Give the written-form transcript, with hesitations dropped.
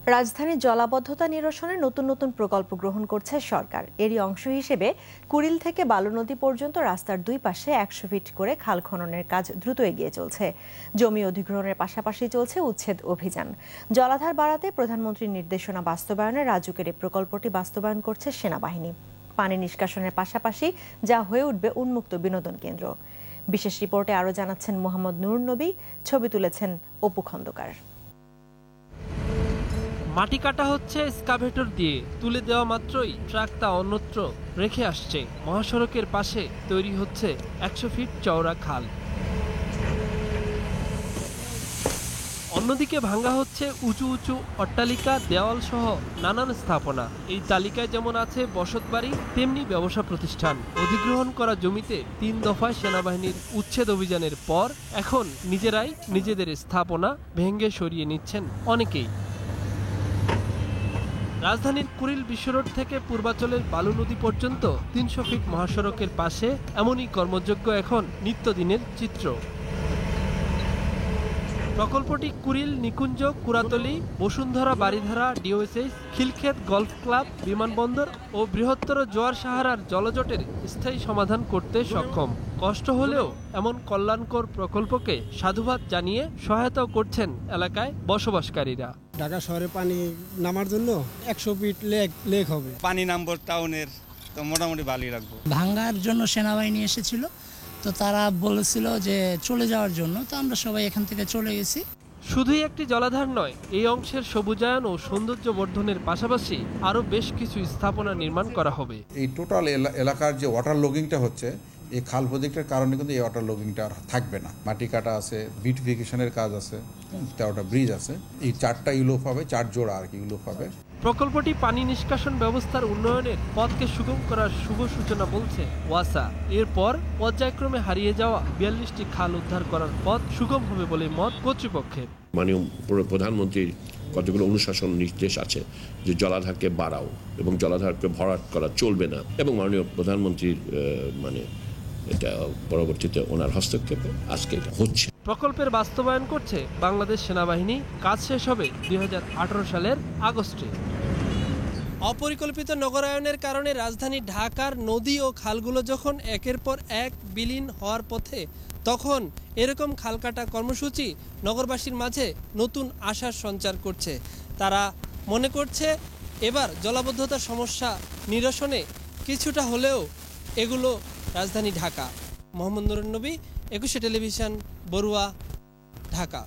রাজধানীর জলাবদ্ধতা নিরসনে নতুন নতুন প্রকল্প গ্রহণ করছে সরকার। এরই অংশ হিসেবে কুড়িল থেকে বালু নদী পর্যন্ত রাস্তার দুই পাশে ১০০ ফিট করে খাল খননের কাজ দ্রুত এগিয়ে চলছে। জমি অধিগ্রহণের পাশাপাশি চলছে উচ্ছেদ অভিযান। জলাধার বাড়াতে প্রধানমন্ত্রীর নির্দেশনা বাস্তবায়নে রাজুকের এই প্রকল্পটি বাস্তবায়ন করছে সেনাবাহিনী। পানি নিষ্কাশনের পাশাপাশি যা হয়ে উঠবে উন্মুক্ত বিনোদন কেন্দ্র। বিশেষ রিপোর্টে আরও জানাচ্ছেন মোহাম্মদ নুরুন নবী, ছবি তুলেছেন অপু খন্দকার। মাটি কাটা হচ্ছে এক্সকাভেটর দিয়ে, তুলে দেওয়া মাত্রই ট্রাক তা অন্যত্র রেখে আসছে। মহাসড়কের পাশে তৈরি হচ্ছে ১০০ ফিট চওড়া খাল। অন্যদিকে ভাঙা হচ্ছে উঁচু উঁচু অট্টালিকা, দেওয়াল সহ নানান স্থাপনা। এই তালিকায় যেমন আছে বসতবাড়ি, তেমনি ব্যবসা প্রতিষ্ঠান। অধিগ্রহণ করা জমিতে ৩ দফায় সেনাবাহিনীর উচ্ছেদ অভিযানের পর এখন নিজেরাই নিজেদের স্থাপনা ভেঙে সরিয়ে নিচ্ছেন অনেকেই। রাজধানীর কুড়িল বিশ্বরোড থেকে পূর্বাচলের বালু নদী পর্যন্ত ৩০০ ফিট মহাসড়কের পাশে এমনই কর্মযজ্ঞ এখন নিত্যদিনের চিত্র। প্রকল্পটি Kuril, Nikunja, Kuratoli, Bashundhara, Baridhara, DOSS, Khilkhet golf club, বিমানবন্দর ও বৃহত্তর জোয়ার সাহারার জলজটের স্থায়ী সমাধান করতে সক্ষম। কষ্ট হলেও এমন কল্যাণকর প্রকল্পকে সাধুবাদ জানিয়ে সহায়তা করছেন এলাকায় বসবাসকারীরা। ঢাকা শহরে পানি নামার জন্য ১০০ ফিট লেক হবে। পানি নামবো টাউনের, তো মোটামুটি ভালোই রাখবো। ভাঙ্গার জন্য সেনাবাহিনী এসেছিল, তো তারা বলেছিল যে চলে যাওয়ার জন্য, তো আমরা সবাই এখান থেকে চলে গেছি। শুধুই একটি জলাধার নয়, এই অংশের সবুজায়ন ও সৌন্দর্য বর্ধনের পাশাপাশি আরও বেশ কিছু স্থাপনা নির্মাণ করা হবে। এই টোটাল এলাকার যে ওয়াটার লগিংটা হচ্ছে, এই খাল প্রজেক্টের কারণে কিন্তু এই ওয়াটার লগিংটা আর থাকবে না। মাটি কাটা আছে, বিউটিফিকেশনের কাজ আছে, ১৩টা ব্রিজ আছে, এই 4টা ইউলোপ হবে, 4 জোড়া আর কি ইউলোপ হবে। প্রকল্পটি পানি নিষ্কাশন ব্যবস্থার উন্নয়নের পথকে সুগম করার শুভ সূচনা বলছে ওয়াসা। এরপর পর্যায়ক্রমে হারিয়ে যাওয়া ৪২টি খাল উদ্ধার করার পথ সুগম হবে বলে মত কর্তৃপক্ষের। মাননীয় প্রধানমন্ত্রীর কতগুলো অনুশাসন নির্দেশ আছে যে জলাধারকে বাড়াও এবং জলাধারকে ভরাট করা চলবে না, এবং মাননীয় প্রধানমন্ত্রীর এটা পরবর্তীতে ওনার হস্তক্ষেপে আজকে এটা হচ্ছে। প্রকল্পের বাস্তবায়ন করছে বাংলাদেশ সেনাবাহিনী। কাজ শেষ হবে ২০১৮ সালের আগস্টে। অপরিকল্পিত নগরায়নের কারণে রাজধানী ঢাকার নদী ও খালগুলো যখন একের পর এক বিলীন হওয়ার পথে, তখন এরকম খালকাটা কর্মসূচি নগরবাসীর মাঝে নতুন আশার সঞ্চার করছে। তারা মনে করছে এবার জলাবদ্ধতার সমস্যা নিরসনে কিছুটা হলেও এগুলো রাজধানী ঢাকা। মোহাম্মদ নুরুন নবী, ২১শে টেলিভিশন, বড়ুয়া, ঢাকা।